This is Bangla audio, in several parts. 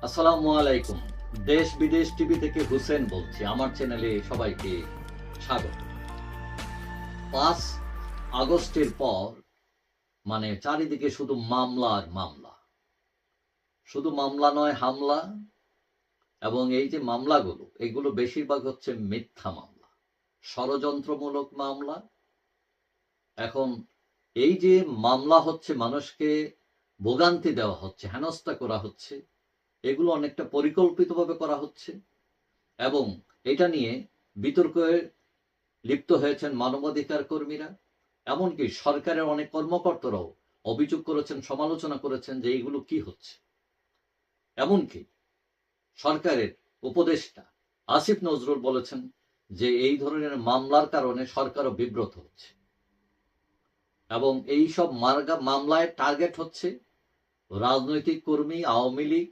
আসসালামু আলাইকুম। দেশ বিদেশ টিভি থেকে হুসেন বলছি। আমার চ্যানেলে সবাইকে স্বাগত। ৫ আগস্টের পর চারিদিকে শুধু মামলা আর মামলা। শুধু মামলা নয়, হামলা। এবং এই যে মামলাগুলো, এগুলো বেশিরভাগ হচ্ছে মিথ্যা মামলা, ষড়যন্ত্রমূলক মামলা। এখন এই যে মামলা হচ্ছে, মানুষকে ভোগান্তি দেওয়া হচ্ছে, হেনস্থা করা হচ্ছে, এগুলো অনেকটা পরিকল্পিতভাবে করা হচ্ছে। এবং এটা নিয়ে বিতর্কে লিপ্ত হয়েছেন মানবাধিকার কর্মীরা। এমনকি সরকারের অনেক কর্মকর্তারাও অভিযোগ করেছেন, সমালোচনা করেছেন যে এইগুলো কি হচ্ছে। এমনকি সরকারের উপদেষ্টা আসিফ নজরুল বলেছেন যে এই ধরনের মামলার কারণে সরকারও বিব্রত হচ্ছে। এবং এই সব মামলায় টার্গেট হচ্ছে রাজনৈতিক কর্মী, আওয়ামী লীগ,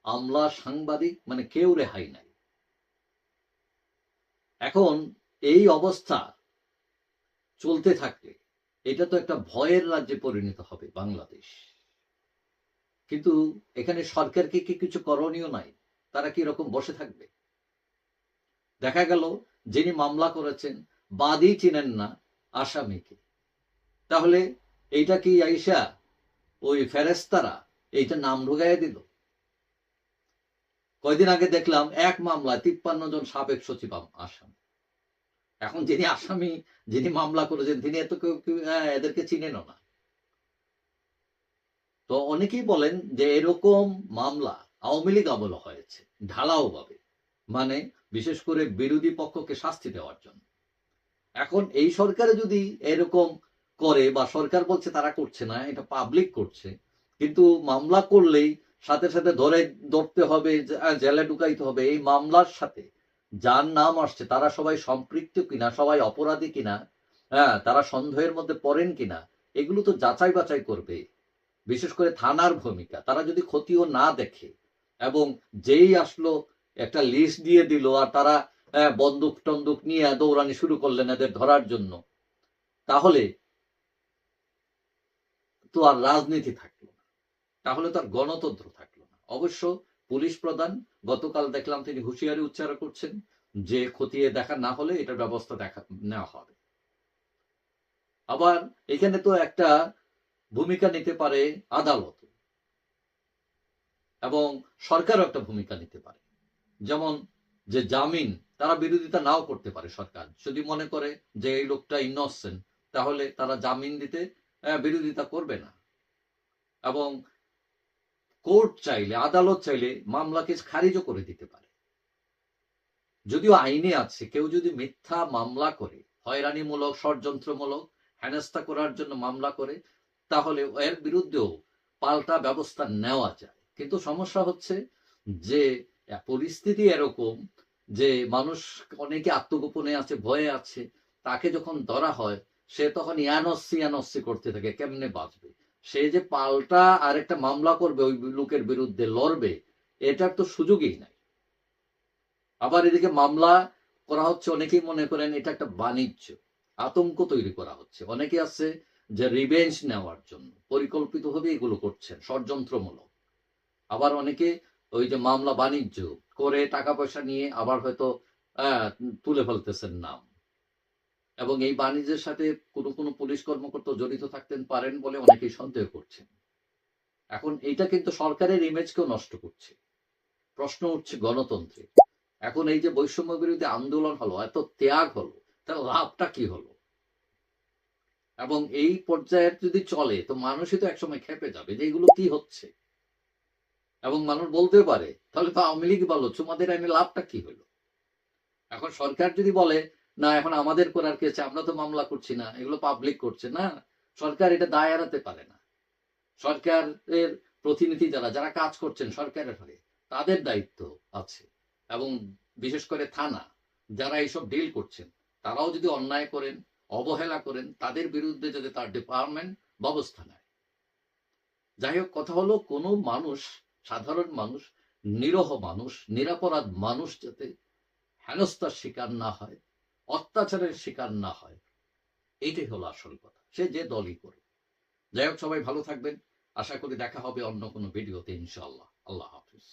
আমলা, সাংবাদিক, কেউ রেহাই নাই। এখন এই অবস্থা চলতে থাকলে এটা তো একটা ভয়ের রাজ্যে পরিণত হবে বাংলাদেশ। কিন্তু এখানে সরকারকে কি কিছু করণীয় নাই? তারা কি এরকম বসে থাকবে? দেখা গেল যিনি মামলা করেছেন বাদী চিনেন না আসামিকে। তাহলে এইটা কি আইসা ওই ফেরেস্তারা এইটা নাম ঢুকাইয়া দিল? কয়দিন আগে দেখলাম এক মামলায় ৫৩ জন সাবেক সচিব আসামি। এখন যিনি আসামি, যিনি মামলা করেছেন, তিনি এত এদেরকে চিনেনও না। তো অনেকেই বলেন যে এরকম মামলা আওয়ামী লীগ আমলে হয়েছে ঢালাও ভাবে, বিশেষ করে বিরোধী পক্ষকে শাস্তি দেওয়ার জন্য। এখন এই সরকারে যদি এরকম করে, বা সরকার বলছে তারা করছে না, এটা পাবলিক করছে, কিন্তু মামলা করলেই সাথে সাথে ধরতে হবে, জেলে ঢুকাইতে হবে, এই মামলার সাথে যার নাম আসছে তারা সবাই সম্পৃক্ত কিনা, সবাই অপরাধী কিনা, তারা সন্দেহের মধ্যে পড়েন কিনা, এগুলো তো যাচাই বাছাই করবে। বিশেষ করে থানার ভূমিকা, তারা যদি ক্ষতিও না দেখে এবং যেই আসলো একটা লিস্ট দিয়ে দিল আর তারা বন্দুক টন্দুক নিয়ে দৌড়ানি শুরু করলেন এদের ধরার জন্য, তাহলে তো আর রাজনীতি থাকলো না, তাহলে তো আর গণতন্ত্র থাকলো না। অবশ্য পুলিশ প্রধান গতকাল দেখলাম তিনি হুঁশিয়ারি উচ্চারণ করছেন যে খতিয়ে দেখা না হলে এটার ব্যবস্থা নেওয়া হবে। আবার এখানে তো একটা ভূমিকা নিতে পারে আদালত, এবং সরকারও একটা ভূমিকা নিতে পারে। যেমন যে জামিন, তারা বিরোধিতা নাও করতে পারে। সরকার যদি মনে করে যে এই লোকটা ইনোসেন্ট, তাহলে তারা জামিন দিতে বিরোধিতা করবে না। এবং কোর্ট চাইলে, আদালত চাইলে মামলাকে খারিজও করে দিতে পারে। যদিও আইনে আছে, কেউ যদি মিথ্যা মামলা করে, হয়রানিমূলক, ষড়যন্ত্রমূলক, হেনস্থা করার জন্য মামলা করে, তাহলে এর বিরুদ্ধেও পাল্টা ব্যবস্থা নেওয়া যায়। কিন্তু সমস্যা হচ্ছে যে পরিস্থিতি এরকম যে মানুষ অনেকে আত্মগোপনে আছে, ভয়ে আছে, তাকে যখন ধরা হয় সে তখন ইয়ানস্সি করতে থাকে, কেমনে বাঁচবে। সে যে পাল্টা আরেকটা মামলা করবে, ওই লোকের বিরুদ্ধে লড়বে, এটার তো সুযোগই নাই। আবার এদিকে মামলা করা হচ্ছে, অনেকেই মনে করেন এটা একটা বাণিজ্য, আতঙ্ক তৈরি করা হচ্ছে। অনেকে আছে যে রিভেঞ্জ নেওয়ার জন্য পরিকল্পিতভাবে এগুলো করছেন, ষড়যন্ত্রমূলক। আবার অনেকে ওই যে মামলা বাণিজ্য করে টাকা পয়সা নিয়ে আবার হয়তো তুলে ফেলতেছেন নাম, এবং এই বাণিজ্যের সাথে কোনো কোনো পুলিশ কর্মকর্তা জড়িত থাকতেন পারেন বলে অনেকেই সন্দেহ করছেন। এখন এইটা কিন্তু সরকারের ইমেজকেও নষ্ট করছে। প্রশ্ন উঠছে গণতন্ত্রে। এখন এই যে বৈষম্য বিরোধী আন্দোলন হলো, এত ত্যাগ হলো, তার লাভটা কি হলো? এবং এই পর্যায়ে যদি চলে তো মানুষই তো একসময় খেপে যাবে যে এগুলো কি হচ্ছে। এবং মানুষ বলতে পারে তাহলে তো আওয়ামী লীগ ভালো, তোমাদের আইনে লাভটা কি হলো? এখন সরকার যদি বলে না এখন আমাদের করার কি আছে, আমরা তো মামলা করছি না, এগুলো পাবলিক করছে না, সরকার এটা দায় এড়াতে পারে না। সরকারের প্রতিনিধি যারা যারা কাজ করছেন সরকারের হয়ে, তাদের দায়িত্ব আছে। এবং বিশেষ করে থানা যারা এইসব ডিল করছেন, তারাও যদি অন্যায় করেন, অবহেলা করেন, তাদের বিরুদ্ধে যদি তার ডিপার্টমেন্ট ব্যবস্থা নেয়। যাই হোক, কথা হলো কোনো মানুষ, সাধারণ মানুষ, নিরহ মানুষ, নিরাপরাধ মানুষ যাতে হেনস্থার শিকার না হয়, অত্যাচারের শিকার না হয়, এইটাই হলো আসল কথা, সে যে দলই করে। যাই হোক, সবাই ভালো থাকবেন। আশা করি দেখা হবে অন্য কোনো ভিডিওতে, ইনশাআল্লাহ। আল্লাহ হাফিজ।